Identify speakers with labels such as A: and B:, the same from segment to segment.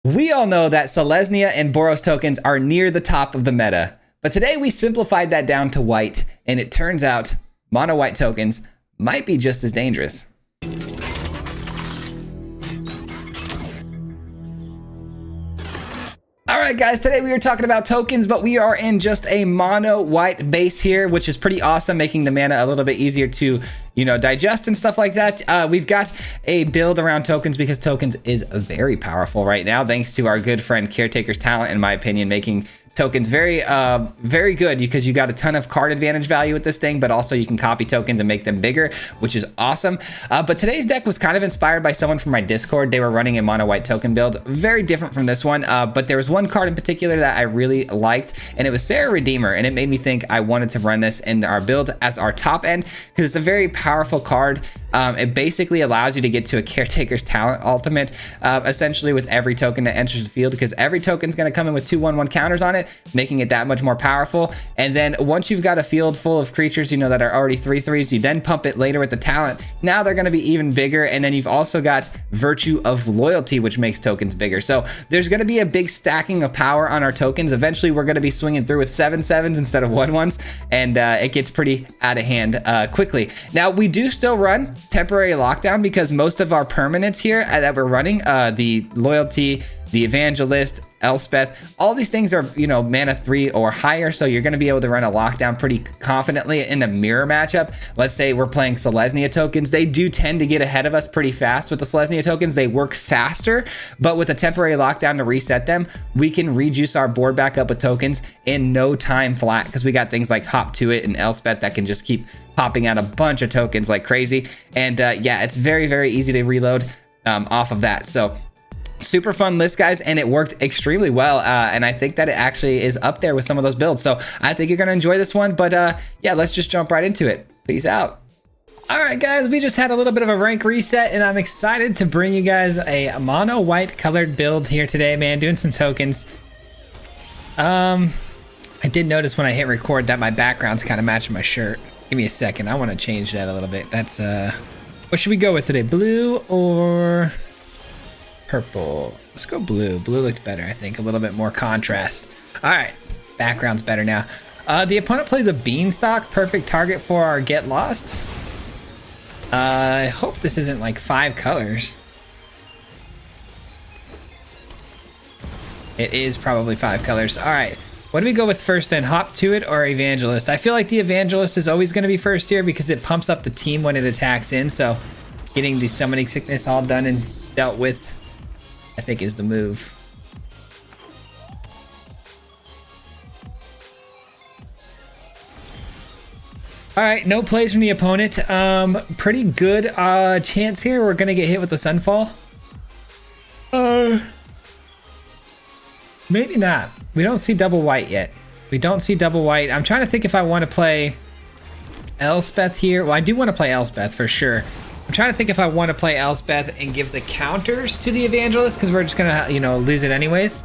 A: We all know that Selesnya and Boros tokens are near the top of the meta, but today we simplified that down to white, and it turns out mono white tokens might be just as dangerous. Alright guys, today we are talking about tokens, but we are in just a mono white base here, which is pretty awesome, making the mana a little bit easier to, digest and stuff like that. We've got a build around tokens because tokens is very powerful right now, thanks to our good friend Caretaker's talent, in my opinion, making tokens very good because you got a ton of card advantage value with this thing, but also you can copy tokens and make them bigger, which is awesome. But today's deck was kind of inspired by someone from my Discord. They were running a mono white token build, very different from this one, but there was one card in particular that I really liked, and it was Sarah Redeemer, and it made me think I wanted to run this in our build as our top end because it's a very powerful card. It basically allows you to get to a Caretaker's talent ultimate, essentially with every token that enters the field, because every token is going to come in with 2/1/1 counters on it, making it that much more powerful. And then once you've got a field full of creatures, that are already 3/3s, you then pump it later with the talent. Now they're going to be even bigger. And then you've also got Virtue of Loyalty, which makes tokens bigger. So there's going to be a big stacking of power on our tokens. Eventually, we're going to be swinging through with 7/7s instead of 1/1s, and it gets pretty out of hand quickly. Now, we do still run temporary lockdown because most of our permanents here that we're running, the Loyalty, the Evangelist, Elspeth, all these things are, mana 3 or higher, so you're going to be able to run a lockdown pretty confidently in a mirror matchup. Let's say we're playing Selesnya tokens. They do tend to get ahead of us pretty fast with the Selesnya tokens. They work faster, but with a temporary lockdown to reset them, we can rejuice our board back up with tokens in no time flat because we got things like Hop to It and Elspeth that can just keep popping out a bunch of tokens like crazy. And yeah, it's very, very easy to reload off of that. So super fun list, guys, and it worked extremely well, and I think that it actually is up there with some of those builds, so I think you're gonna enjoy this one. But yeah, let's just jump right into it. Peace out. All right, guys, we just had a little bit of a rank reset, and I'm excited to bring you guys a mono white colored build here today, man, doing some tokens. I did notice when I hit record that my background's kind of matching my shirt. Give me a second, I want to change that a little bit. That's what should we go with today, blue or purple? Let's go blue. Blue looked better, I think. A little bit more contrast. All right, background's better now. The opponent plays a Beanstalk, perfect target for our Get Lost. I hope this isn't like 5 colors. It is probably 5 colors. All right, what do we go with first then? Hop to It or Evangelist? I feel like the Evangelist is always going to be first here because it pumps up the team when it attacks in, so getting the Summoning Sickness all done and dealt with, I think, is the move. All right, no plays from the opponent. Pretty good chance here we're gonna get hit with the Sunfall. Maybe not. We don't see double white yet. We don't see double white. I'm trying to think if I want to play Elspeth here. Well, I do want to play Elspeth for sure. I'm trying to think if I want to play Elspeth and give the counters to the Evangelist because we're just gonna, lose it anyways.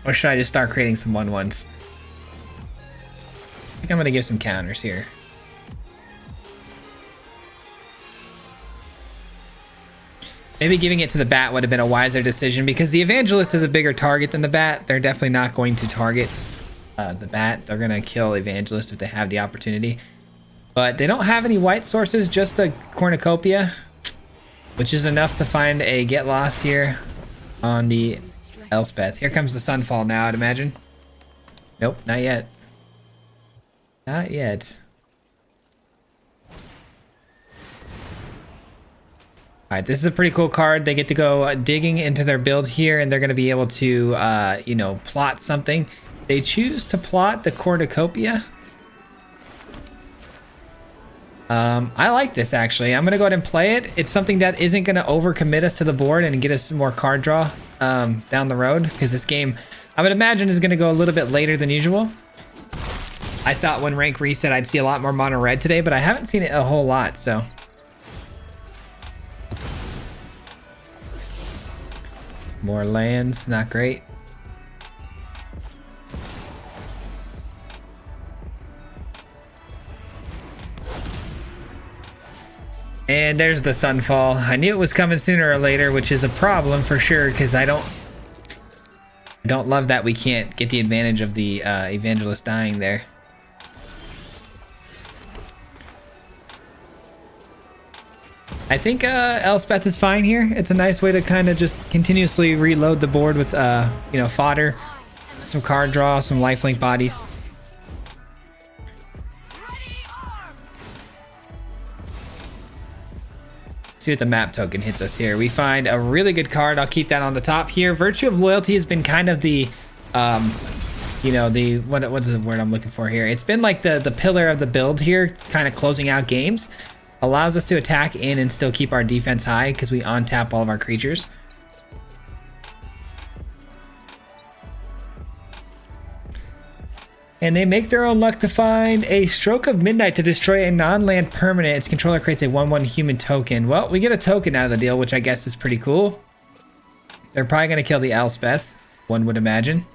A: Or should I just start creating some 1/1s? I think I'm gonna give some counters here. Maybe giving it to the Bat would have been a wiser decision because the Evangelist is a bigger target than the Bat. They're definitely not going to target the Bat. They're gonna kill Evangelist if they have the opportunity. But they don't have any white sources, just a cornucopia, which is enough to find a Get Lost here on the Elspeth. Here comes the Sunfall now, I'd imagine. Nope, not yet. Not yet. All right, this is a pretty cool card. They get to go digging into their build here, and they're going to be able to, plot something. They choose to plot the cornucopia. I like this actually. I'm gonna go ahead and play it. It's something that isn't gonna overcommit us to the board and get us some more card draw down the road, because this game, I would imagine, is gonna go a little bit later than usual. I thought when rank reset I'd see a lot more mono red today, but I haven't seen it a whole lot, so. More lands, not great. And And there's the sunfall. I knew it was coming sooner or later, which is a problem for sure, because I don't love that we can't get the advantage of the evangelist dying there. I think Elspeth is fine here. It's a nice way to kind of just continuously reload the board with you know, fodder, some card draw, some lifelink bodies. See what the map token hits us here. We find a really good card. I'll keep that on the top here. Virtue of Loyalty has been kind of the you know, the what's the word I'm looking for here? It's been like the pillar of the build here, kind of closing out games. Allows us to attack in and still keep our defense high because we untap all of our creatures. And they make their own luck to find a Stroke of Midnight to destroy a non-land permanent. Its controller creates a 1/1 human token. Well, we get a token out of the deal, which I guess is pretty cool. They're probably going to kill the Elspeth, one would imagine.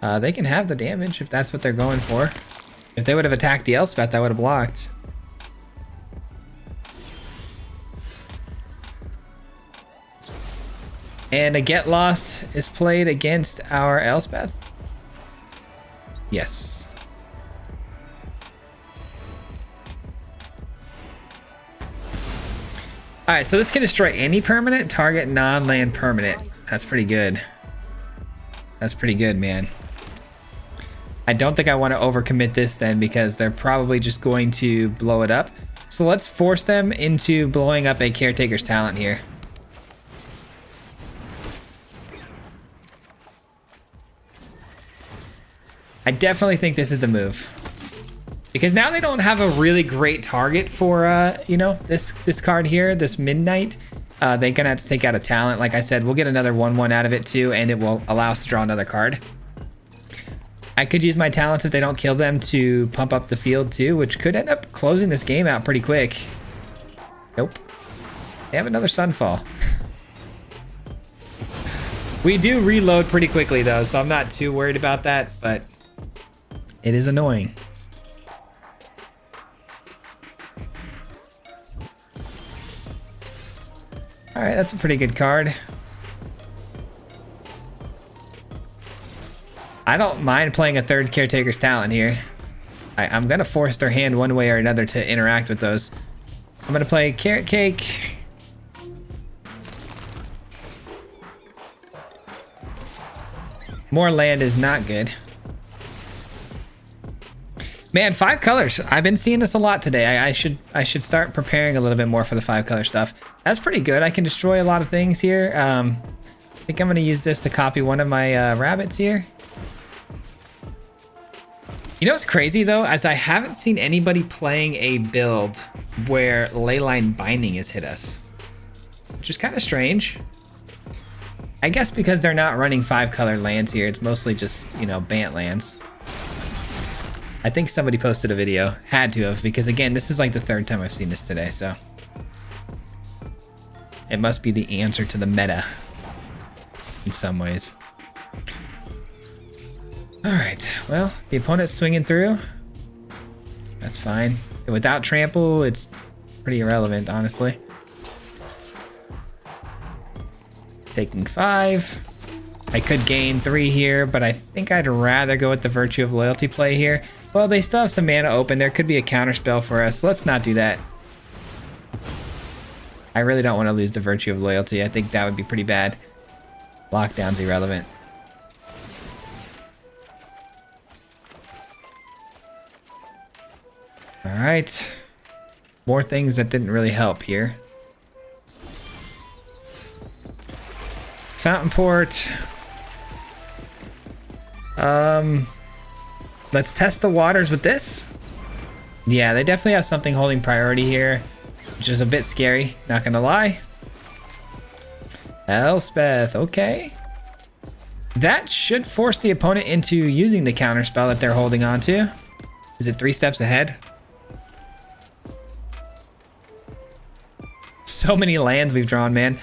A: They can have the damage if that's what they're going for. If they would have attacked the Elspeth, I would have blocked. And a Get Lost is played against our Elspeth. Yes. Alright, so this can destroy any permanent, target non-land permanent. That's pretty good. That's pretty good, man. I don't think I want to overcommit this then because they're probably just going to blow it up. So let's force them into blowing up a Caretaker's Talent here. I definitely think this is the move. Because now they don't have a really great target for, you know, this card here, this Midnight. They're gonna have to take out a talent. Like I said, we'll get another 1/1 out of it too, and it will allow us to draw another card. I could use my talents if they don't kill them to pump up the field too, which could end up closing this game out pretty quick. Nope. They have another Sunfall. We do reload pretty quickly though, so I'm not too worried about that, but it is annoying. All right, that's a pretty good card. I don't mind playing a third Caretaker's Talent here. I'm gonna force their hand one way or another to interact with those. I'm gonna play Carrot Cake. More land is not good. Man, 5 colors. I've been seeing this a lot today. I should start preparing a little bit more for the 5 color stuff. That's pretty good. I can destroy a lot of things here. I think I'm gonna use this to copy one of my rabbits here. You know what's crazy though, as I haven't seen anybody playing a build where Leyline Binding has hit us, which is kind of strange. I guess because they're not running 5 color lands here. It's mostly just, you know, Bant lands. I think somebody posted a video, had to have, because again, this is like the 3rd time I've seen this today, so. It must be the answer to the meta in some ways. All right, well, the opponent's swinging through. That's fine. Without trample, it's pretty irrelevant, honestly. Taking 5. I could gain 3 here, but I think I'd rather go with the Virtue of Loyalty play here. Well, they still have some mana open. There could be a counter spell for us. Let's not do that. I really don't want to lose the Virtue of Loyalty. I think that would be pretty bad. Lockdown's irrelevant. All right. More things that didn't really help here. Fountain Port. Let's test the waters with this. Yeah, they definitely have something holding priority here, which is a bit scary, not gonna lie. Elspeth, okay. That should force the opponent into using the counter spell that they're holding on to. Is it 3 steps ahead? So many lands we've drawn, man.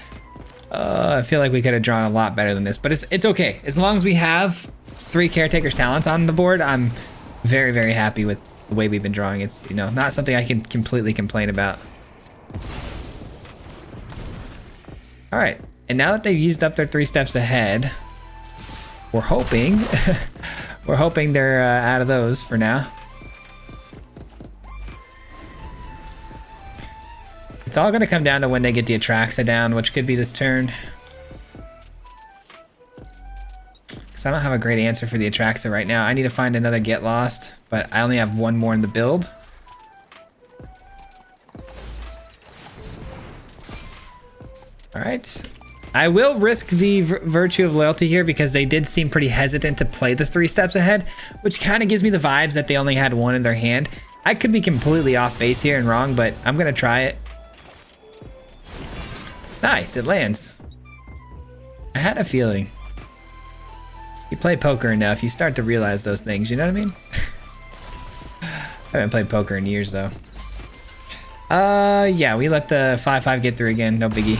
A: I feel like we could have drawn a lot better than this, but it's okay. As long as we have 3 Caretaker's Talents on the board, I'm very, very happy with the way we've been drawing. It's, you know, not something I can completely complain about. All right, and now that they've used up their 3 steps ahead, we're hoping, we're hoping they're out of those for now. It's all gonna come down to when they get the Atraxa down, which could be this turn. Because I don't have a great answer for the Atraxa right now. I need to find another Get Lost, but I only have 1 more in the build. All right. I will risk the Virtue of Loyalty here because they did seem pretty hesitant to play the 3 steps ahead, which kind of gives me the vibes that they only had 1 in their hand. I could be completely off base here and wrong, but I'm gonna try it. Nice, it lands. I had a feeling. You play poker enough, you start to realize those things, you know what I mean? I haven't played poker in years though. Yeah, we let the 5/5 get through again, no biggie.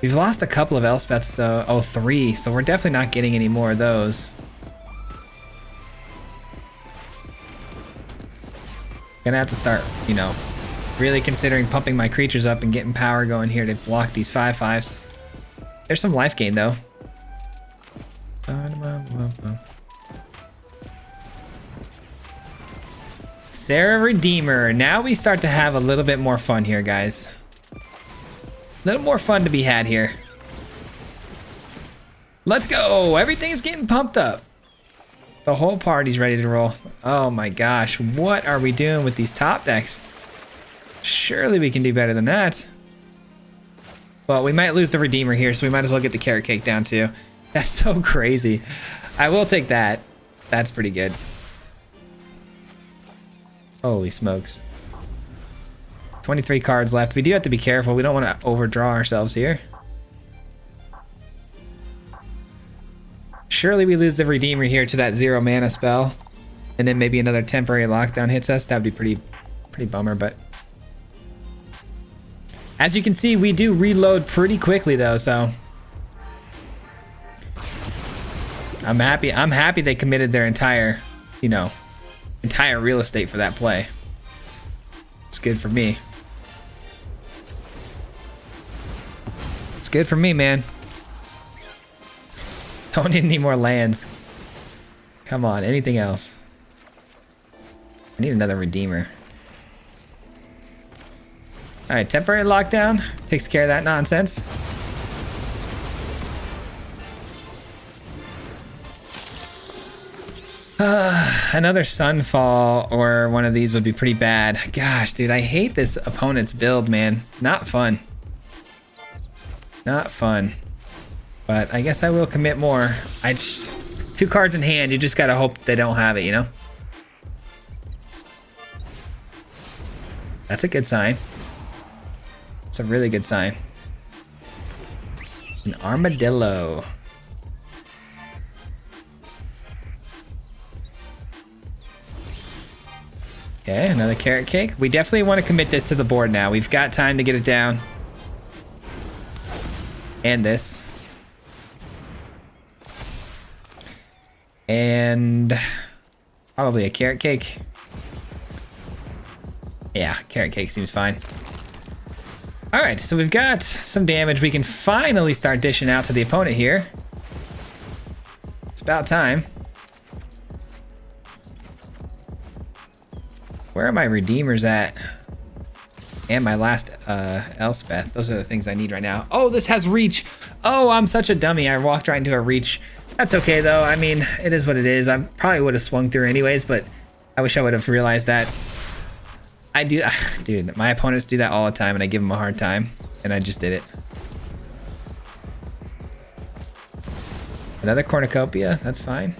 A: We've lost a couple of Elspeths though. Oh, 3, so we're definitely not getting any more of those. Gonna have to start, you know, really considering pumping my creatures up and getting power going here to block these 5/5s. There's some life gain though. Sarah Redeemer. Now we start to have a little bit more fun here, guys. A little more fun to be had here. Let's go. Everything's getting pumped up. The whole party's ready to roll. Oh my gosh. What are we doing with these top decks? Surely we can do better than that. Well, we might lose the Redeemer here, so we might as well get the Carrot Cake down too. That's so crazy. I will take that. That's pretty good. Holy smokes. 23 cards left. We do have to be careful. We don't want to overdraw ourselves here. Surely we lose the Redeemer here to that 0 mana spell. And then maybe another temporary lockdown hits us. That would be pretty bummer, but... As you can see, we do reload pretty quickly though, so... I'm happy they committed their entire, you know, entire real estate for that play. It's good for me. It's good for me, man. Don't need any more lands. Come on, anything else? I need another Redeemer. All right, temporary lockdown takes care of that nonsense. Another Sunfall or one of these would be pretty bad. Gosh, dude, I hate this opponent's build, man. Not fun. Not fun. But I guess I will commit more. 2 cards in hand, you just gotta hope they don't have it, you know? That's a good sign. It's a really good sign. An Armadillo. Okay, another Carrot Cake. We definitely want to commit this to the board now. We've got time to get it down. And this. And probably a Carrot Cake. Yeah, Carrot Cake seems fine. All right, so we've got some damage. We can finally start dishing out to the opponent here. It's about time. Where are my Redeemers at? And my last Elspeth. Those are the things I need right now. Oh, this has reach. Oh, I'm such a dummy. I walked right into a reach. That's okay though. I mean, it is what it is. I probably would have swung through anyways, but I wish I would have realized that. I do, dude, my opponents do that all the time and I give them a hard time. And I just did it. Another Cornucopia, that's fine.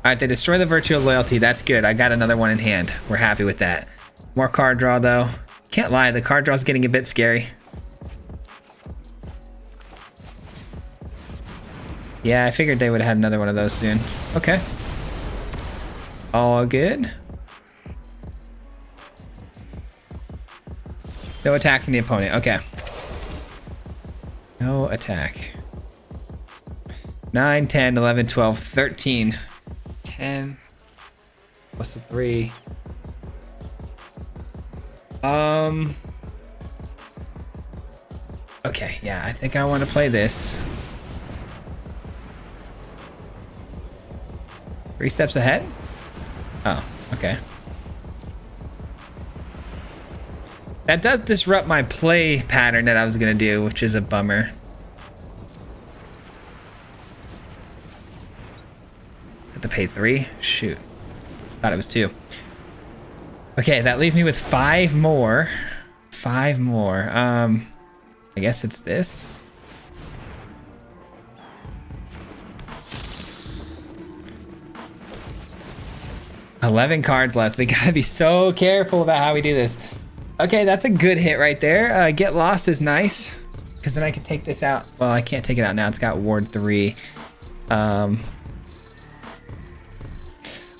A: All right, they destroy the Virtue of Loyalty. That's good. I got another one in hand. We're happy with that. More card draw, though. Can't lie, the card draw is getting a bit scary. Yeah, I figured they would have had another one of those soon. Okay. All good. No attack from the opponent. Okay. No attack. 9, 10, 11, 12, 13. 10 plus a 3. Okay, yeah, I think I want to play this. 3 steps ahead? Oh, okay. That does disrupt my play pattern that I was gonna do, which is a bummer. Have to pay 3? Shoot. Thought it was 2. Okay, that leaves me with 5 more. 5 more. I guess it's this. $11 cards left. We gotta be so careful about how we do this. Okay, that's a good hit right there. Get lost is nice, because then I can take this out. Well, I can't take it out now. It's got ward 3.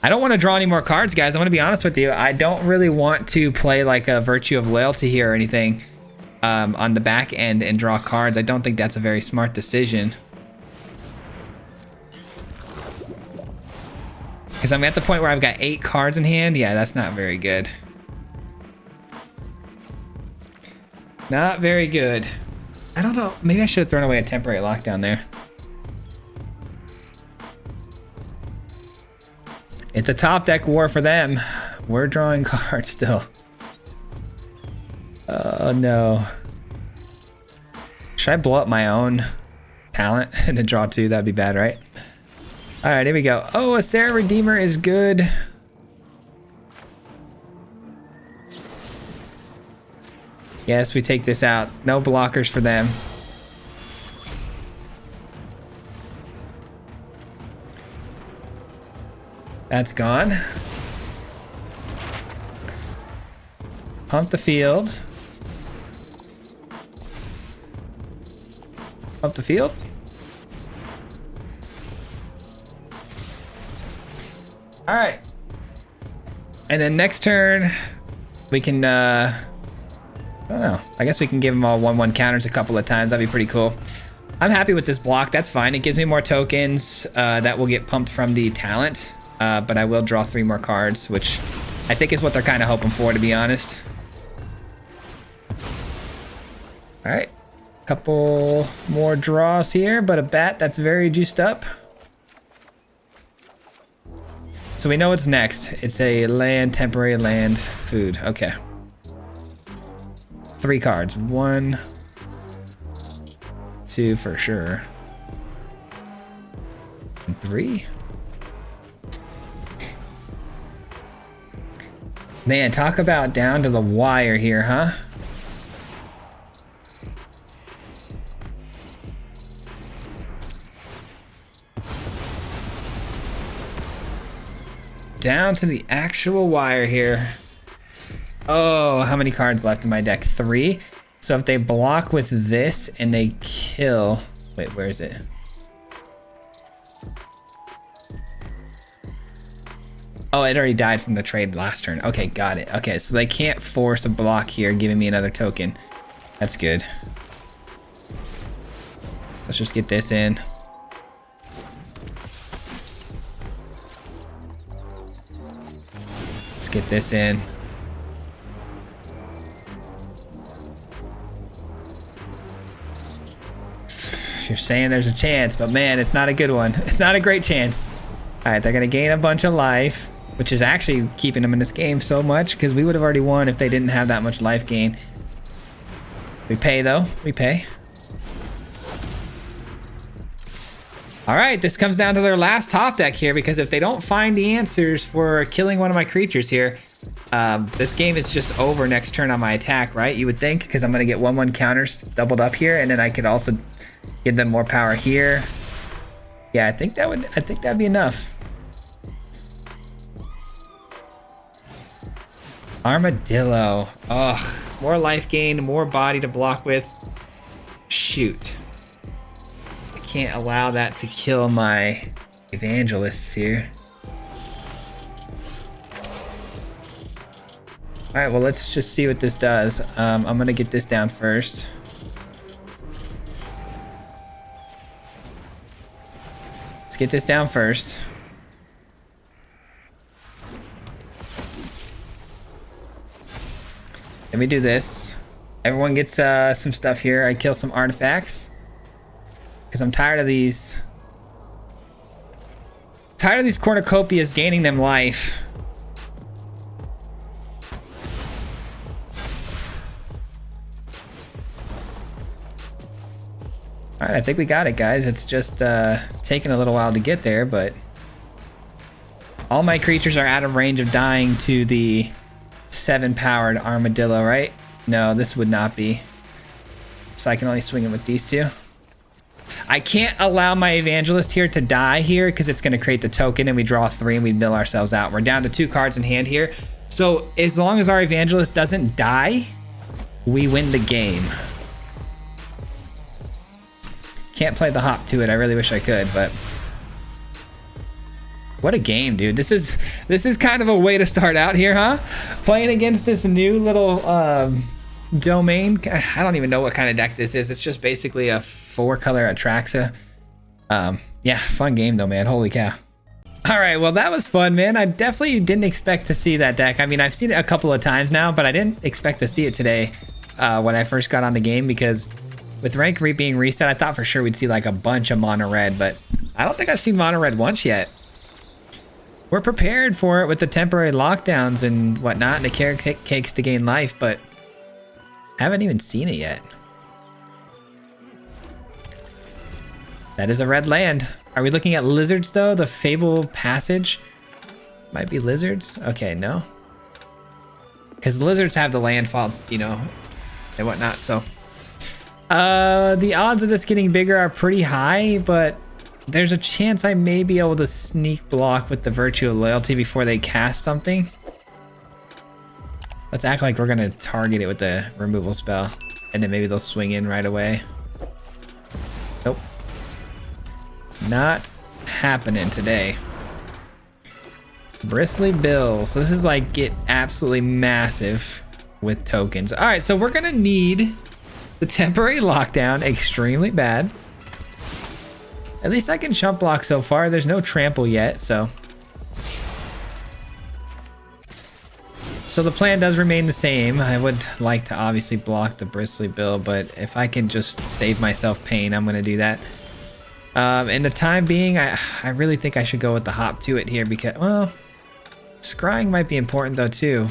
A: I don't want to draw any more cards, guys. I'm going to be honest with you. I don't really want to play like a Virtue of Loyalty here or anything on the back end and draw cards. I don't think that's a very smart decision. Because I'm at the point where I've got 8 cards in hand. Yeah, that's not very good. Not very good. I don't know. Maybe I should have thrown away a temporary lockdown there. It's a top deck war for them. We're drawing cards still. Oh no. Should I blow up my own talent and then draw 2? That'd be bad, right? All right, here we go. Oh, a Sarah Redeemer is good. Yes, we take this out. No blockers for them. That's gone. Pump the field. Pump the field. All right. And then next turn, we can, I don't know. I guess we can give them all 1/1 counters a couple of times. That'd be pretty cool. I'm happy with this block. That's fine. It gives me more tokens that will get pumped from the talent. But I will draw 3 more cards, which I think is what they're kind of hoping for, to be honest. All right. Couple more draws here, but a bat that's very juiced up. So we know what's next. It's a land, temporary land, food. Okay. 3 cards. 1, 2 for sure. And 3. Man, talk about down to the wire here, huh? Down to the actual wire here. Oh, how many cards left in my deck? 3. So if they block with this and they kill... Wait, where is it? Oh, it already died from the trade last turn. Okay, got it. Okay, so they can't force a block here, giving me another token. That's good. Let's just get this in. Let's get this in. You're saying there's a chance, but man, it's not a good one. It's not a great chance. All right, they're gonna gain a bunch of life, which is actually keeping them in this game so much because we would have already won if they didn't have that much life gain. We pay though, we pay. All right, this comes down to their last top deck here because if they don't find the answers for killing one of my creatures here, this game is just over next turn on my attack, right? You would think, because I'm gonna get 1/1 counters doubled up here, and then I could also give them more power here. Yeah, I think that'd be enough. Armadillo. Ugh, more life gain, more body to block with. Shoot. I can't allow that to kill my evangelists here. All right, well, let's just see what this does. I'm gonna get this down first. Let's get this down first. Let me do this. Everyone gets some stuff here. I kill some artifacts because I'm tired of these. Tired of these cornucopias gaining them life. All right, I think we got it, guys. It's just taking a little while to get there, but all my creatures are out of range of dying to the 7-powered armadillo, right? No, this would not be. So I can only swing it with these two. I can't allow my evangelist here to die here because it's going to create the token and we draw 3 and we mill ourselves out. We're down to 2 cards in hand here. So as long as our evangelist doesn't die, we win the game. Can't play the hop to it. I really wish I could, but what a game, dude. This is kind of a way to start out here, huh? Playing against this new little domain. I don't even know what kind of deck this is. It's just basically a 4-color Atraxa. Yeah, fun game though, man. Holy cow. All right, well, that was fun, man. I definitely didn't expect to see that deck. I mean, I've seen it a couple of times now, but I didn't expect to see it today when I first got on the game, because with rank being reset, I thought for sure we'd see like a bunch of mono red, but I don't think I've seen mono red once yet. We're prepared for it with the temporary lockdowns and whatnot, and the carrot cakes to gain life, but haven't even seen it yet. That is a red land. Are we looking at lizards though? The Fable Passage might be lizards. Okay, no, because lizards have the landfall, you know, and whatnot. So the odds of this getting bigger are pretty high, but there's a chance I may be able to sneak block with the Virtue of Loyalty before they cast something. Let's act like we're gonna target it with the removal spell, and then maybe they'll swing in right away. Nope. Not happening today. Bristly Bill. So this is like get absolutely massive with tokens. All right, so we're gonna need the temporary lockdown extremely bad. At least I can chump block so far. There's no trample yet, so. So the plan does remain the same. I would like to obviously block the Bristly Bill, but if I can just save myself pain, I'm gonna do that. In the time being, I really think I should go with the hop to it here because, well, scrying might be important though too.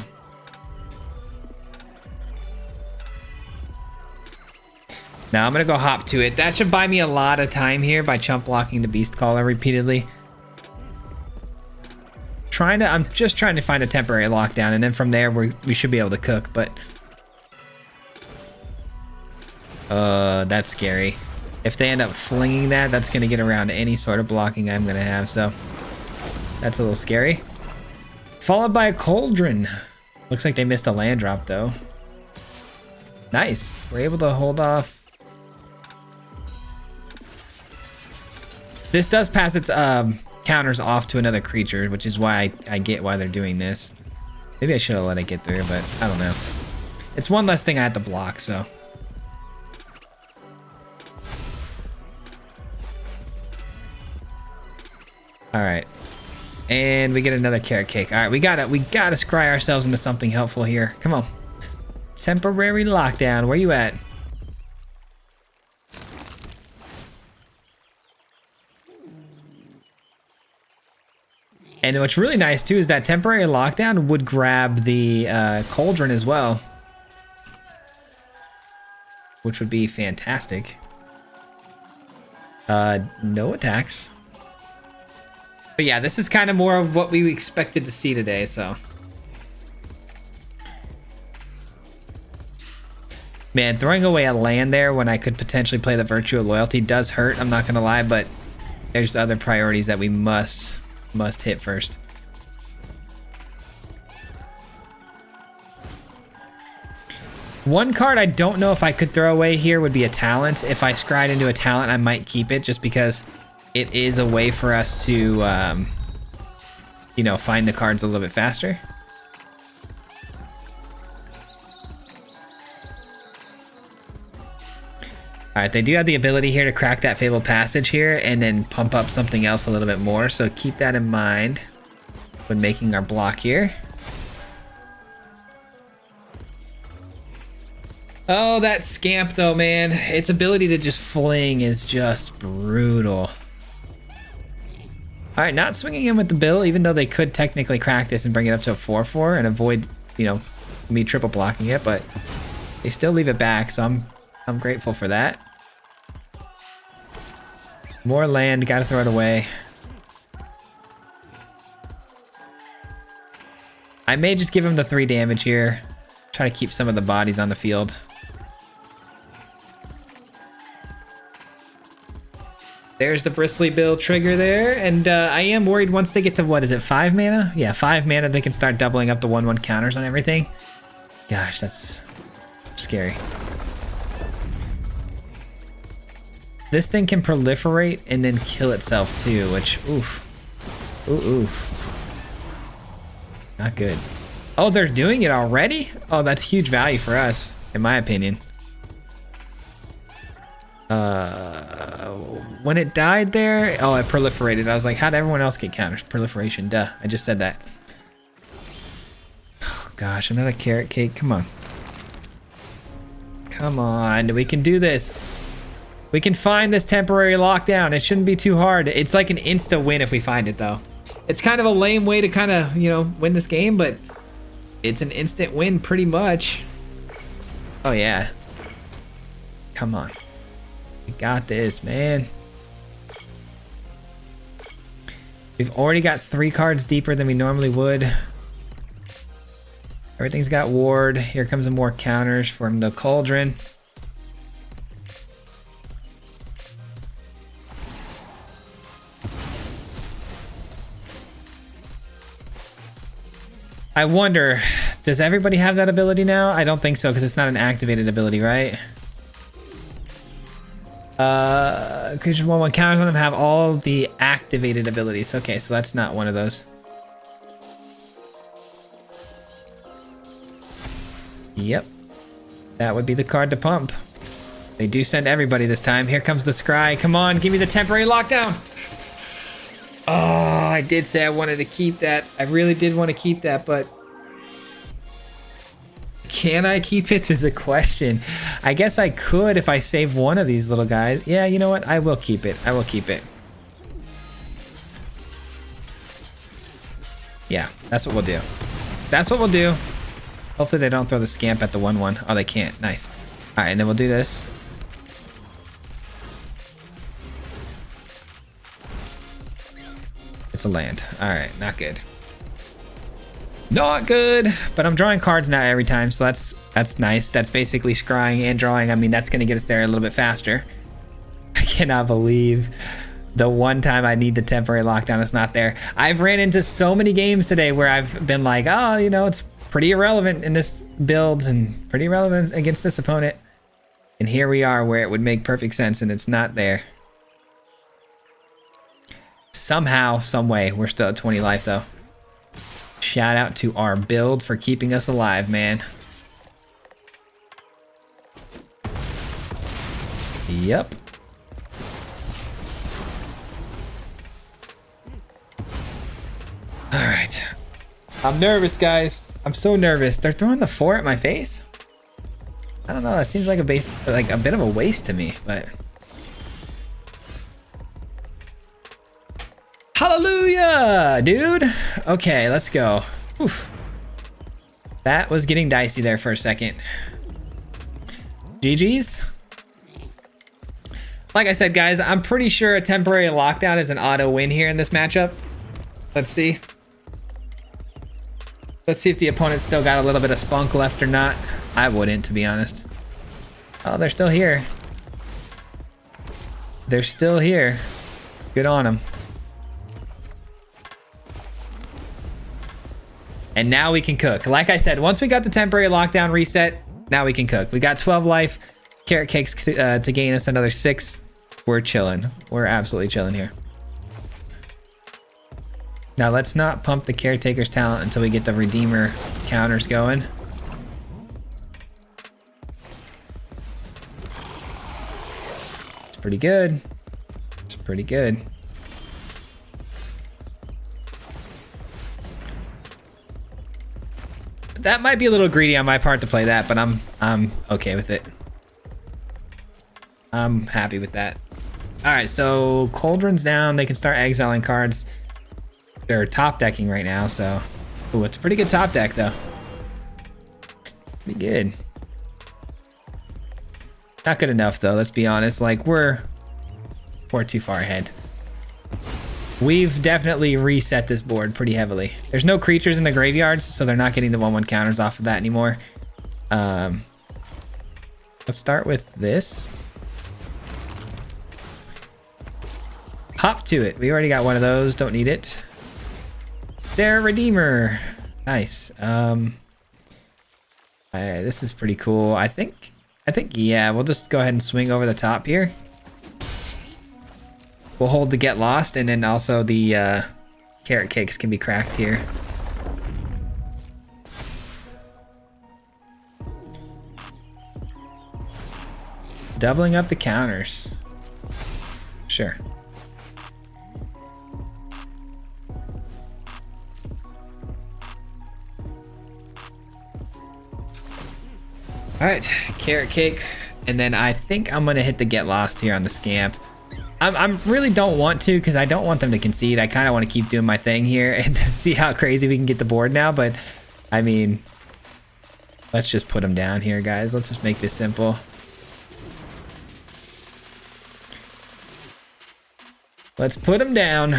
A: Now I'm gonna go hop to it. That should buy me a lot of time here by chump blocking the Beast Caller repeatedly. I'm just trying to find a temporary lockdown, and then from there we should be able to cook, but that's scary. If they end up flinging that, that's gonna get around any sort of blocking I'm gonna have, so that's a little scary. Followed by a Cauldron. Looks like they missed a land drop though. Nice, we're able to hold off. This does pass its counters off to another creature, which is why I get why they're doing this. Maybe I should have let it get through, but I don't know. It's one less thing I have to block, so. All right, and we get another carrot cake. All right, we gotta scry ourselves into something helpful here. Come on, temporary lockdown. Where you at? And what's really nice too is that temporary lockdown would grab the Cauldron as well, which would be fantastic. No attacks. But yeah, this is kind of more of what we expected to see today, so. Man, throwing away a land there when I could potentially play the Virtue of Loyalty does hurt, I'm not gonna lie, but there's other priorities that we must hit first. One card I don't know if I could throw away here would be a talent. If I scried into a talent, I might keep it just because it is a way for us to, you know, find the cards a little bit faster. All right, they do have the ability here to crack that Fabled Passage here and then pump up something else a little bit more. So keep that in mind when making our block here. Oh, that Scamp though, man. Its ability to just fling is just brutal. All right, not swinging in with the bill, even though they could technically crack this and bring it up to a 4/4 and avoid, you know, me triple blocking it, but they still leave it back, so I'm grateful for that. More land, gotta throw it away. I may just give him the 3 damage here. Try to keep some of the bodies on the field. There's the Bristly Bill trigger there, and I am worried once they get to, what is it, 5 mana? Yeah, 5 mana, they can start doubling up the 1/1 counters on everything. Gosh, that's scary. This thing can proliferate and then kill itself too, which, oof. Ooh, oof. Not good. Oh, they're doing it already? Oh, that's huge value for us, in my opinion. When it died there, oh, it proliferated. I was like, how did everyone else get counters? Proliferation, duh. I just said that. Oh, gosh, another carrot cake. Come on. Come on, we can do this. We can find this temporary lockdown. It shouldn't be too hard. It's like an insta win if we find it though. It's kind of a lame way to kind of, you know, win this game, but it's an instant win pretty much. Oh yeah. Come on. We got this, man. We've already got 3 cards deeper than we normally would. Everything's got ward. Here comes some more counters from the Cauldron. I wonder, does everybody have that ability now? I don't think so, because it's not an activated ability, right? Creatures 1/1 counters on them have all the activated abilities. Okay, so that's not one of those. Yep. That would be the card to pump. They do send everybody this time. Here comes the Scry. Come on, give me the temporary lockdown. Oh, I did say I wanted to keep that. I really did want to keep that, but can I keep it is a question. I guess I could if I save one of these little guys. Yeah, you know what? I will keep it. I will keep it. Yeah, that's what we'll do. That's what we'll do. Hopefully they don't throw the Scamp at the 1/1. Oh, they can't. Nice. All right, and then we'll do this. It's a land. All right, not good. Not good, but I'm drawing cards now every time, so that's nice. That's basically scrying and drawing. I mean, that's gonna get us there a little bit faster. I cannot believe the one time I need the temporary lockdown is not there. I've ran into so many games today where I've been like, oh, you know, it's pretty irrelevant in this build and pretty relevant against this opponent. And here we are where it would make perfect sense and it's not there. Somehow, some way, we're still at 20 life though. Shout out to our build for keeping us alive, man. Yep. All right. I'm nervous, guys. I'm so nervous. They're throwing the 4 at my face. I don't know. That seems like a bit of a waste to me, but. Hallelujah, dude. Okay, let's go. Oof. That was getting dicey there for a second. GG's. Like I said, guys, I'm pretty sure a temporary lockdown is an auto win here in this matchup. Let's see. Let's see if the opponent's still got a little bit of spunk left or not. I wouldn't, to be honest. Oh, they're still here. They're still here. Good on them. And now we can cook. Like I said, once we got the temporary lockdown reset, now we can cook. We got 12 life, carrot cakes to gain us another 6. We're chilling. We're absolutely chilling here. Now let's not pump the caretaker's talent until we get the redeemer counters going. pretty good. It's pretty good. That might be a little greedy on my part to play that, but I'm okay with it. I'm happy with that. All right, so Cauldron's down. They can start exiling cards. They're top decking right now, so ooh, it's a pretty good top deck though. Pretty good. Not good enough though, let's be honest. Like we're too far ahead. We've definitely reset this board pretty heavily. There's no creatures in the graveyards, so they're not getting the 1/1 counters off of that anymore. Let's start with this. Hop to it. We already got one of those. Don't need it. Sarah Redeemer. Nice. This is pretty cool. I think, yeah, we'll just go ahead and swing over the top here. We'll hold the Get Lost, and then also the carrot cakes can be cracked here. Doubling up the counters. Sure. All right, carrot cake, and then I think I'm gonna hit the Get Lost here on the Scamp. I'm really don't want to because I don't want them to concede. I kind of want to keep doing my thing here and see how crazy we can get the board now. But I mean, let's just put them down here, guys. Let's just make this simple. Let's put them down.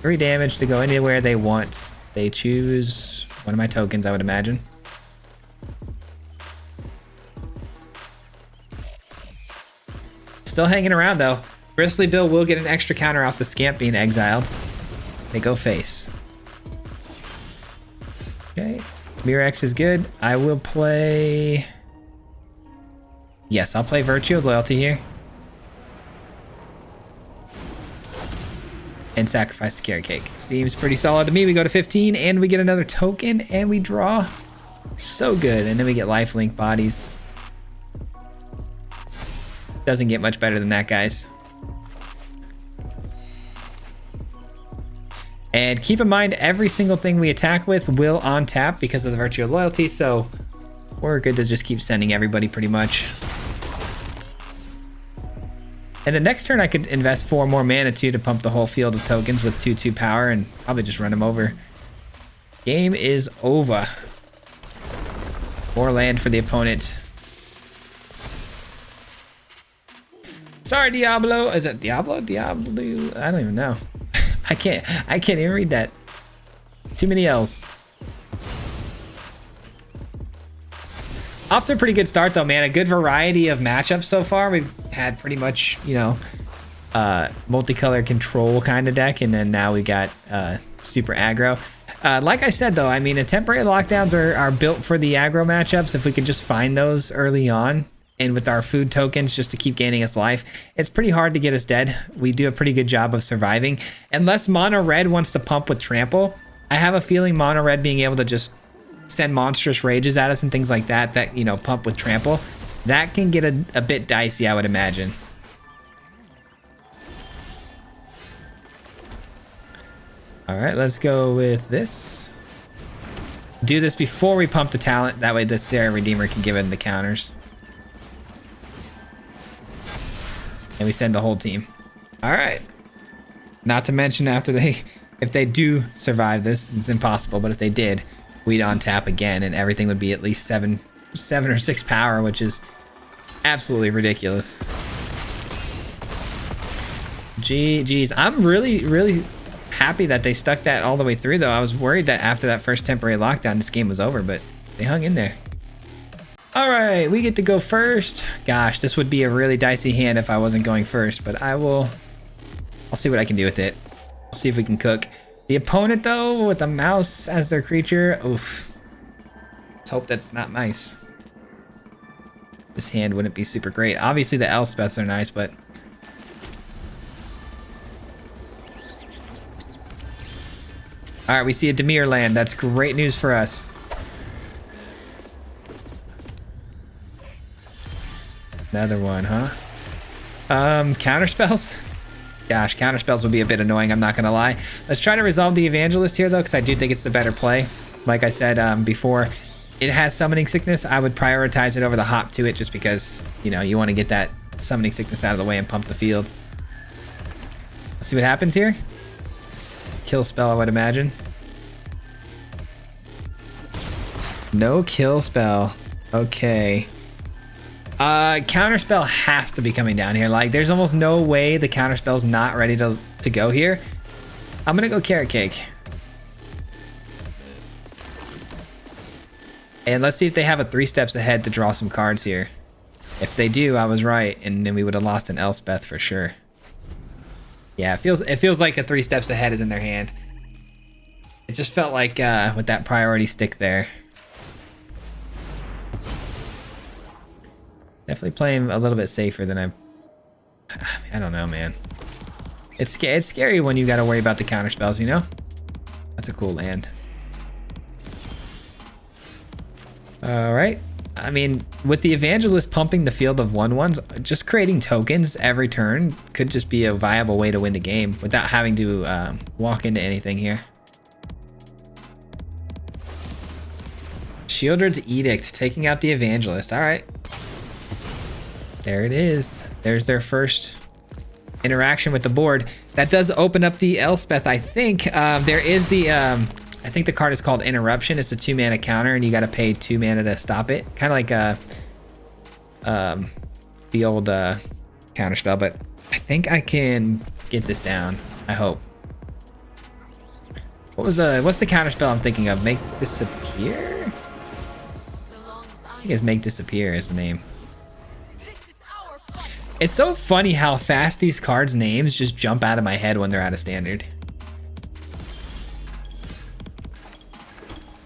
A: 3 damage to go anywhere they want. They choose one of my tokens, I would imagine. Still hanging around though. Bristly Bill will get an extra counter off the Scamp being exiled. They go face. Okay, Mirex is good. I will play... Yes, I'll play Virtue of Loyalty here. And sacrifice the carrot cake. Seems pretty solid to me. We go to 15 and we get another token and we draw. So good. And then we get lifelink bodies. Doesn't get much better than that, guys. And keep in mind, every single thing we attack with will on tap because of the Virtue of Loyalty, so we're good to just keep sending everybody pretty much. And the next turn I could invest 4 more mana too to pump the whole field of tokens with 2/2 power and probably just run them over. Game is over. 4 land for the opponent. Sorry, Diablo. Is it Diablo? Diablo? I don't even know. I can't even read that. Too many L's. Off to a pretty good start though, man. A good variety of matchups so far. We've had pretty much, you know, multicolor control kind of deck, and then now we got super aggro. Like I said though, I mean, the temporary lockdowns are built for the aggro matchups. If we could just find those early on, and with our food tokens just to keep gaining us life, it's pretty hard to get us dead. We do a pretty good job of surviving. Unless Mono Red wants to pump with Trample, I have a feeling Mono Red being able to just send monstrous rages at us and things like that, you know, pump with Trample, that can get a bit dicey, I would imagine. All right, let's go with this. Do this before we pump the talent. That way the Sarah Redeemer can give it the counters. And we send the whole team. All right. Not to mention after if they do survive this, it's impossible, but if they did, we'd on tap again and everything would be at least 7 or 6 power, which is absolutely ridiculous. GG's. I'm really happy that they stuck that all the way through though. I was worried that after that first temporary lockdown, this game was over, but they hung in there. All right, we get to go first. Gosh, this would be a really dicey hand if I wasn't going first, but I'll see what I can do with it. We'll see if we can cook. The opponent though, with a mouse as their creature, oof. Let's hope that's not nice. This hand wouldn't be super great. Obviously the Elspeths are nice, but all right, we see a Dimir land. That's great news for us. Another one, huh? Counter spells? Gosh, counter spells would be a bit annoying, I'm not gonna lie. Let's try to resolve the Evangelist here though, because I do think it's the better play. Like I said before, it has Summoning Sickness. I would prioritize it over the hop to it just because, you know, you want to get that Summoning Sickness out of the way and pump the field. Let's see what happens here. Kill spell, I would imagine. No kill spell. Okay. Counterspell has to be coming down here. Like, there's almost no way the counterspell's not ready to go here. I'm gonna go Carrot Cake. And let's see if they have a 3 steps ahead to draw some cards here. If they do, I was right, and then we would have lost an Elspeth for sure. Yeah, it feels like a 3 steps ahead is in their hand. It just felt like with that priority stick there. Definitely playing a little bit safer than I don't know, man. It's scary when you got to worry about the counter spells, you know? That's a cool land. All right. I mean, with the Evangelist pumping the field of 1/1s, just creating tokens every turn could just be a viable way to win the game without having to walk into anything here. Shieldred's Edict, taking out the Evangelist. All right. There it is. There's their first interaction with the board. That does open up the Elspeth, I think. There is the, I think the card is called Interruption. It's a 2-mana counter, and you got to pay 2 mana to stop it. Kind of like the old counter spell, but I think I can get this down. I hope. What's the counter spell I'm thinking of? Make Disappear? I think it's Make Disappear is the name. It's so funny how fast these cards' names just jump out of my head when they're out of standard.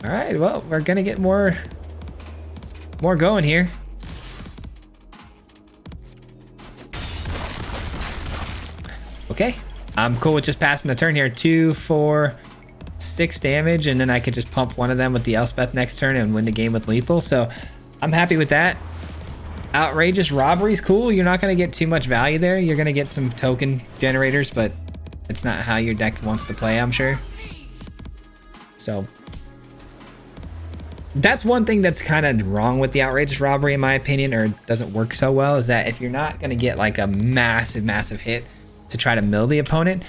A: All right, well, we're gonna get more going here. Okay, I'm cool with just passing the turn here. 2, 4, 6 damage, and then I could just pump one of them with the Elspeth next turn and win the game with lethal. So I'm happy with that. Outrageous Robbery's cool. You're not going to get too much value there. You're going to get some token generators, but it's not how your deck wants to play, I'm sure. So that's one thing that's kind of wrong with the Outrageous Robbery, in my opinion, or doesn't work so well, is that if you're not going to get like a massive hit to try to mill the opponent,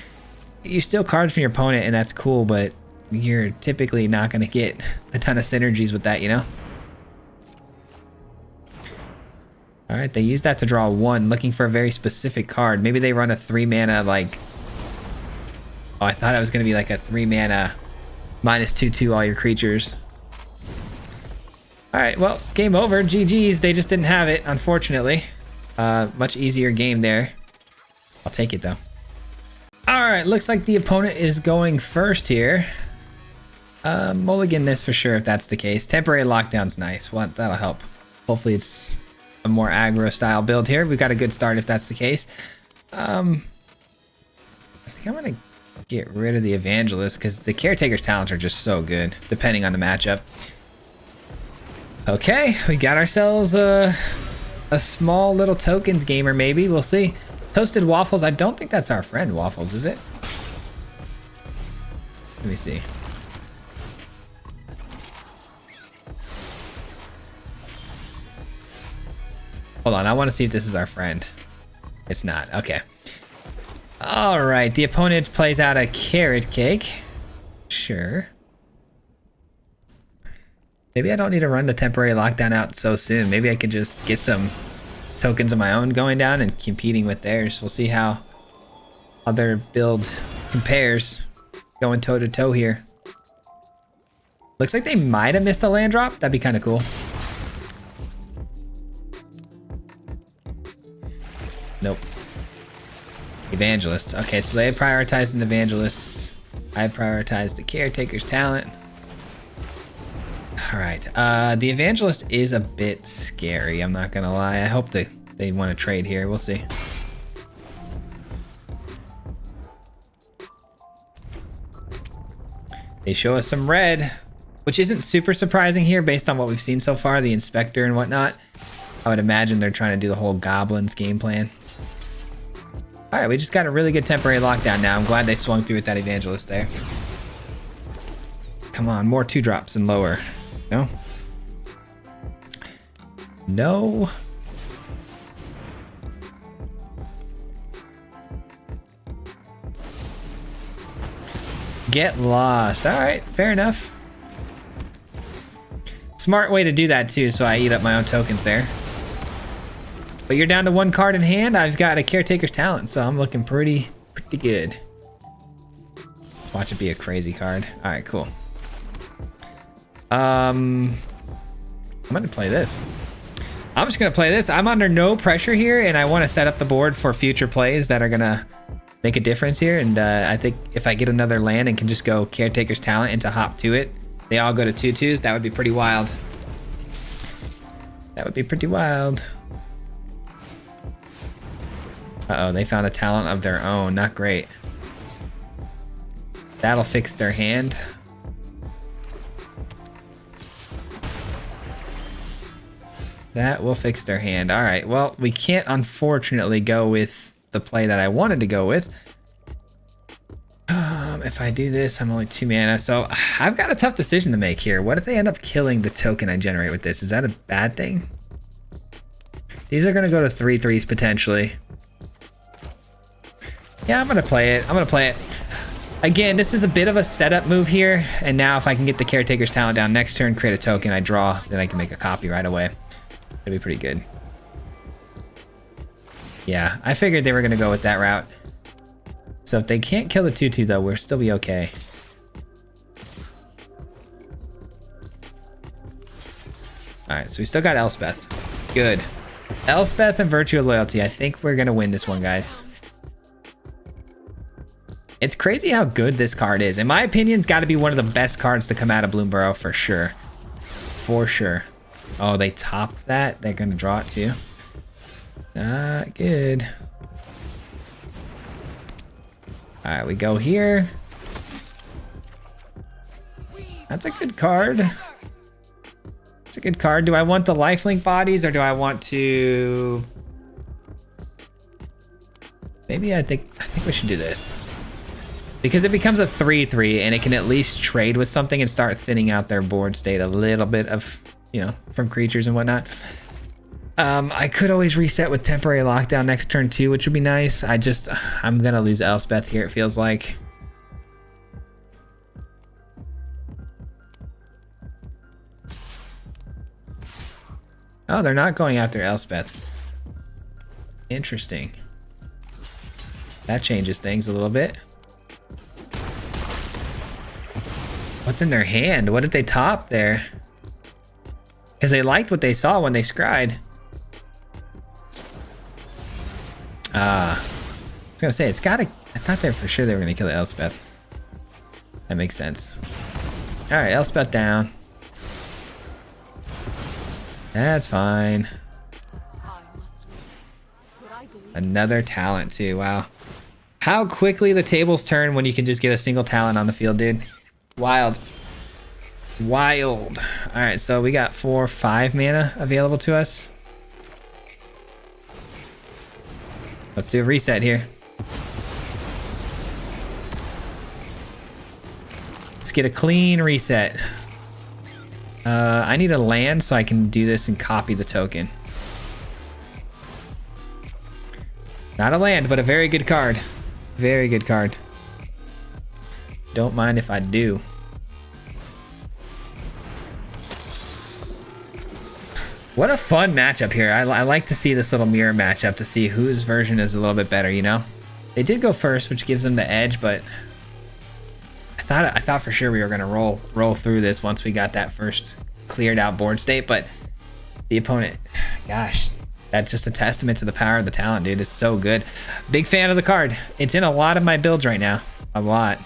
A: you steal cards from your opponent, and that's cool, but you're typically not going to get a ton of synergies with that, you know? All right, they use that to draw 1, looking for a very specific card. Maybe they run a 3-mana, like... Oh, I thought it was going to be like a 3-mana -2/2 all your creatures. All right, well, game over. GG's. They just didn't have it, unfortunately. Much easier game there. I'll take it, though. All right, looks like the opponent is going first here. Mulligan this for sure if that's the case. Temporary Lockdown's nice. Well, that'll help. Hopefully it's a more aggro style build here. We've got a good start if that's the case. I think I'm gonna get rid of the Evangelist because the Caretaker's talents are just so good depending on the matchup. Okay, we got ourselves a small little tokens gamer, maybe. We'll see. Toasted Waffles, I don't think that's our friend Waffles, is it? Let me see. Hold on, I want to see if this is our friend. It's not. Okay. All right, the opponent plays out a Carrot Cake. Sure. Maybe I don't need to run the Temporary Lockdown out so soon. Maybe I could just get some tokens of my own going down and competing with theirs. We'll see how their build compares. Going toe to toe here. Looks like they might have missed a land drop. That'd be kind of cool. Nope. Evangelist. Okay, so they prioritized an Evangelist. I prioritized the Caretaker's talent. All right. The Evangelist is a bit scary. I'm not gonna lie. I hope they want to trade here. We'll see. They show us some red, which isn't super surprising here based on what we've seen so far, the Inspector and whatnot. I would imagine they're trying to do the whole goblins game plan. All right, we just got a really good temporary lockdown now. I'm glad they swung through with that evangelist there. Come on, more 2-drops and lower. No. No. Get lost. All right, fair enough. Smart way to do that too, so I eat up my own tokens there. But you're down to 1 card in hand. I've got a Caretaker's Talent, so I'm looking pretty good. Watch it be a crazy card. All right, cool. I'm gonna play this. I'm just gonna play this. I'm under no pressure here, and I want to set up the board for future plays that are gonna make a difference here. And I think if I get another land and can just go Caretaker's Talent into hop to it, they all go to 2/2s. That would be pretty wild. That would be pretty wild. Uh-oh, they found a talent of their own. Not great. That'll fix their hand. That will fix their hand. All right, well, we can't unfortunately go with the play that I wanted to go with. If I do this, I'm only 2 mana, so I've got a tough decision to make here. What if they end up killing the token I generate with this? Is that a bad thing? These are gonna go to 3/3s potentially. Yeah, I'm gonna play it. I'm gonna play it. Again, this is a bit of a setup move here, and now if I can get the Caretaker's Talent down next turn, create a token, I draw, then I can make a copy right away. It'll be pretty good. Yeah, I figured they were gonna go with that route. So if they can't kill the 2/2 though, we'll still be okay. All right, so we still got Elspeth. Good. Elspeth and Virtue of Loyalty. I think we're gonna win this one, guys. It's crazy how good this card is. In my opinion, it's got to be one of the best cards to come out of Bloomborough for sure. For sure. Oh, they topped that. They're gonna draw it too. Not good. All right, we go here. That's a good card. It's a good card. Do I want the lifelink bodies or do I want to? Maybe I think we should do this. Because it becomes a 3/3 and it can at least trade with something and start thinning out their board state a little bit of, you know, from creatures and whatnot. I could always reset with temporary lockdown next turn too, which would be nice. I'm gonna lose Elspeth here, it feels like. Oh, they're not going after Elspeth. Interesting. That changes things a little bit. What's in their hand? What did they top there? Because they liked what they saw when they scryed. I was gonna say, it's gotta, I thought they for sure they were gonna kill the Elspeth. That makes sense. All right, Elspeth down. That's fine. Another talent too, wow. How quickly the tables turn when you can just get a single talent on the field, dude. Wild. Wild. All right, so we got 4 or 5 mana available to us. Let's do a reset here. Let's get a clean reset. I need a land so I can do this and copy the token. Not a land, but a very good card. Very good card. Don't mind if I do. What a fun matchup here. I like to see this little mirror matchup to see whose version is a little bit better, you know? They did go first, which gives them the edge, but I thought for sure we were gonna roll through this once we got that first cleared out board state, but the opponent, gosh, that's just a testament to the power of the talent, dude. It's so good. Big fan of the card. It's in a lot of my builds right now. A lot.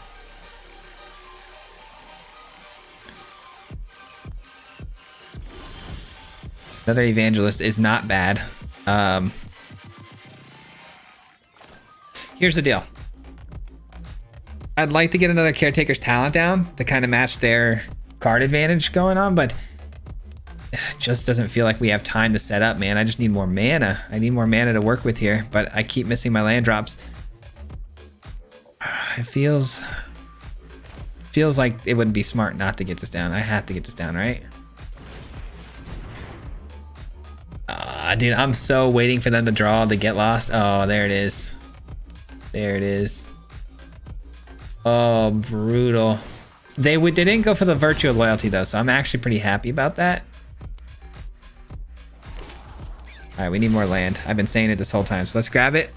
A: Another evangelist is not bad. Here's the deal. I'd like to get another Caretaker's Talent down to kind of match their card advantage going on, but just doesn't feel like we have time to set up, man. I just need more mana. I need more mana to work with here, but I keep missing my land drops. It feels like it wouldn't be smart not to get this down. I have to get this down, right? Dude, I'm so waiting for them to draw to get lost. Oh, there it is. There it is. Oh, brutal. They didn't go for the virtue of loyalty though, so I'm actually pretty happy about that. All right, we need more land. I've been saying it this whole time, so let's grab it.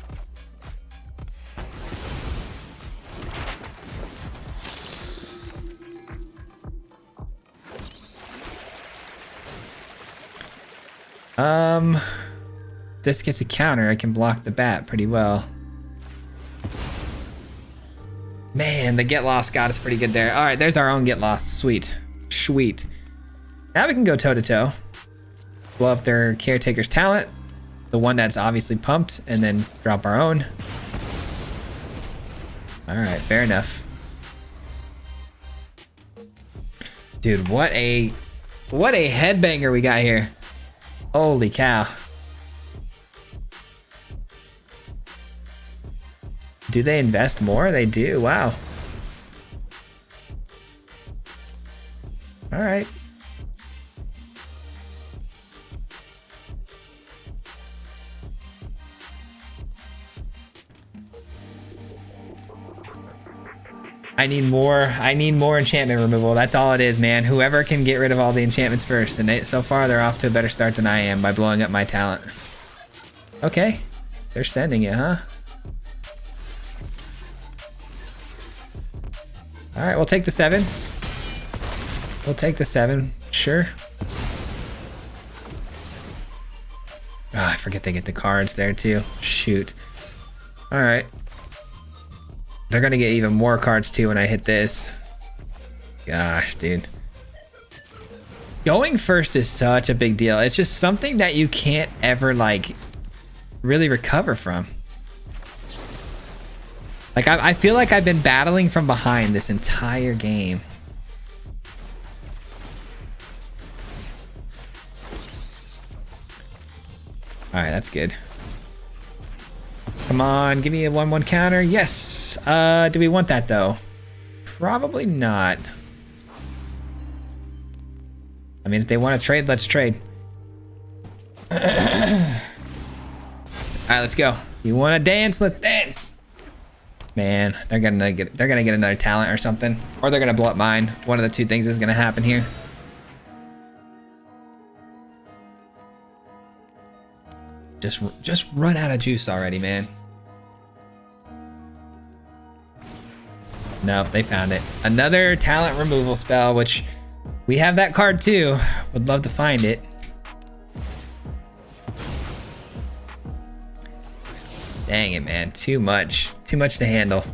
A: If this gets a counter, I can block the bat pretty well. Man, the get lost got us pretty good there. All right, there's our own get lost. Sweet, sweet. Now we can go toe to toe. Blow up their caretaker's talent, the one that's obviously pumped, and then drop our own. All right, fair enough. Dude, what a headbanger we got here. Holy cow. Do they invest more? They do, wow. All right. I need more enchantment removal. That's all it is, man. Whoever can get rid of all the enchantments first. And so far, they're off to a better start than I am by blowing up my talent. Okay. They're sending it, huh? All right, we'll take the 7. We'll take the 7, sure. Oh, I forget they get the cards there too. Shoot. All right. They're gonna get even more cards too when I hit this. Gosh, dude. Going first is such a big deal. It's just something that you can't ever like really recover from. Like I feel like I've been battling from behind this entire game. All right, that's good. Come on, give me a 1/1 counter. Yes. Do we want that though? Probably not. I mean, if they want to trade, let's trade. All right, let's go. You want to dance? Let's dance. Man, they're gonna get another talent or something, or they're gonna blow up mine. One of the two things is gonna happen here. Just run out of juice already, man. Nope, they found it. Another talent removal spell, which we have that card too. Would love to find it. Dang it, man. Too much to handle.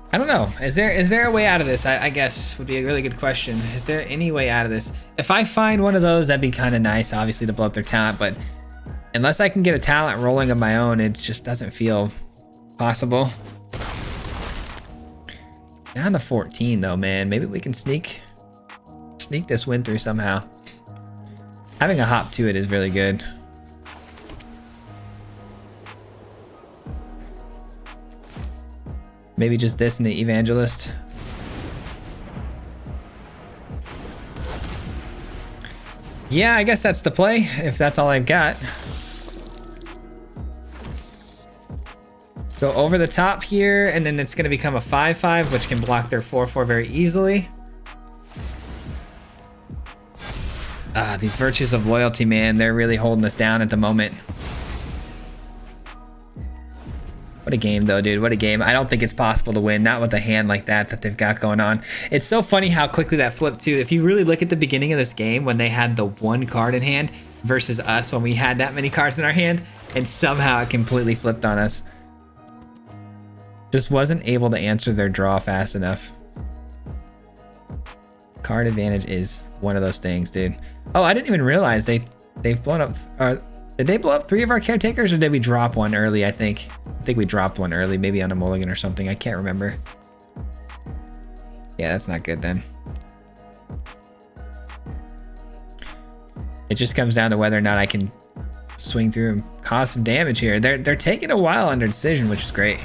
A: I don't know. Is there a way out of this? I guess would be a really good question. Is there any way out of this? If I find one of those, that'd be kind of nice, obviously, to blow up their talent, but unless I can get a talent rolling of my own, it just doesn't feel possible. Down to 14 though, man. Maybe we can sneak this win through somehow. Having a hop to it is really good. Maybe just this and the evangelist. Yeah, I guess that's the play, if that's all I've got. Go over the top here, and then it's gonna become a 5/5, which can block their 4/4 very easily. These virtues of loyalty, man, they're really holding us down at the moment. What a game though, dude, what a game. I don't think it's possible to win, not with a hand like that they've got going on. It's so funny how quickly that flipped too. If you really look at the beginning of this game when they had the 1 card in hand versus us when we had that many cards in our hand, and somehow it completely flipped on us. Just wasn't able to answer their draw fast enough. Card advantage is one of those things, dude. Oh, I didn't even realize they've blown up Did they blow up 3 of our caretakers, or did we drop one early? I think we dropped one early, maybe on a mulligan or something. I can't remember. Yeah, that's not good then. It just comes down to whether or not I can swing through and cause some damage here. They're taking a while under decision, which is great.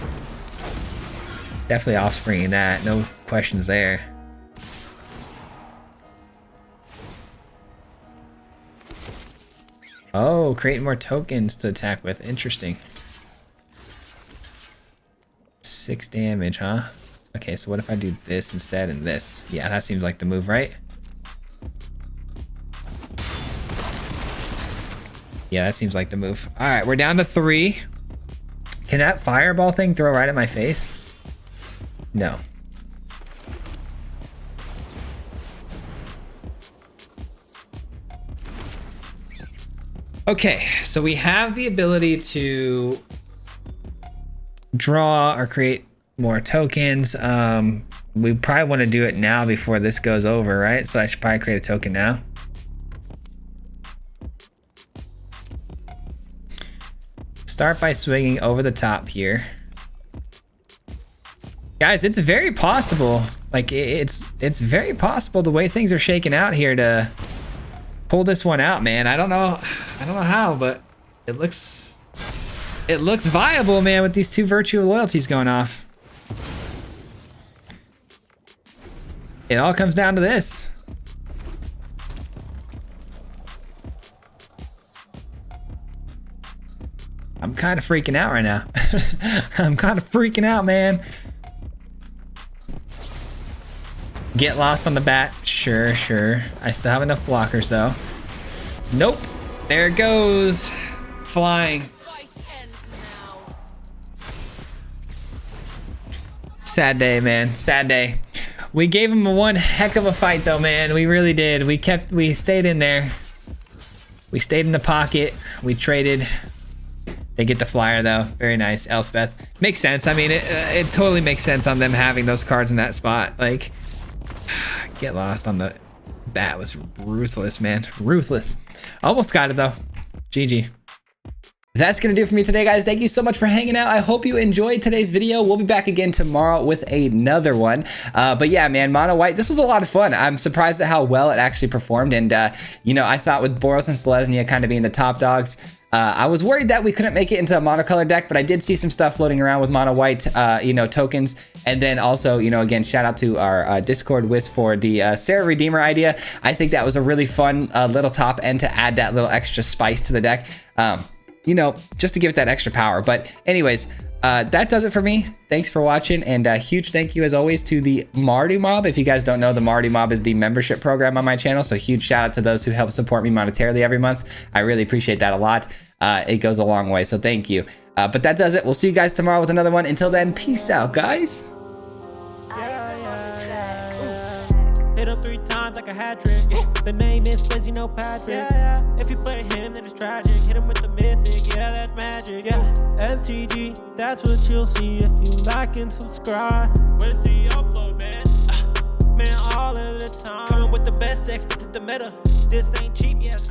A: Definitely offspringing that, no questions there. Oh, creating more tokens to attack with. Interesting. 6 damage, huh? Okay, so what if I do this instead and this? Yeah, that seems like the move, right? Yeah, that seems like the move. All right, we're down to 3. Can that fireball thing throw right at my face? No. Okay, so we have the ability to draw or create more tokens. We probably want to do it now before this goes over, right? So I should probably create a token now. Start by swinging over the top here. Guys, it's very possible. Like it's very possible the way things are shaking out here to pull this one out, man. I don't know how, but it looks viable, man, with these 2 virtue loyalties going off. It all comes down to this. I'm kind of freaking out right now. I'm kind of freaking out, man. Get lost on the bat. Sure, sure. I still have enough blockers, though. Nope. There it goes. Flying. Sad day, man. Sad day. We gave him one heck of a fight, though, man. We really did. We stayed in there. We stayed in the pocket. We traded. They get the flyer, though. Very nice. Elspeth. Makes sense. I mean, it totally makes sense on them having those cards in that spot. Like, get lost on the bat was ruthless, man. Ruthless. Almost got it, though. GG. That's gonna do it for me today, guys. Thank you so much for hanging out. I hope you enjoyed today's video. We'll be back again tomorrow with another one. But yeah, man, Mono White, this was a lot of fun. I'm surprised at how well it actually performed. And, you know, I thought with Boros and Selesnya kind of being the top dogs, I was worried that we couldn't make it into a monocolor deck, but I did see some stuff floating around with Mono White, you know, tokens. And then also, you know, again, shout out to our Discord Wiz for the Sarah Redeemer idea. I think that was a really fun little top end to add that little extra spice to the deck. You know, just to give it that extra power. But anyways, that does it for me. Thanks for watching, and a huge thank you as always to the Mardu Mob. If you guys don't know, the Mardu Mob is the membership program on my channel, so huge shout out to those who help support me monetarily every month. I really appreciate that a lot. It goes a long way, so thank you. But that does it. We'll see you guys tomorrow with another one. Until then, peace out, guys.
B: Hit him 3 times like a hat trick. The name is Swayze, you know Patrick. If you play him, then it's tragic. Hit him with the mythic, yeah, that's magic. MTG, that's what you'll see if you like and subscribe. With the upload, man, man, all of the time. Coming with the best decks, this is the meta. This ain't cheap, yeah, it's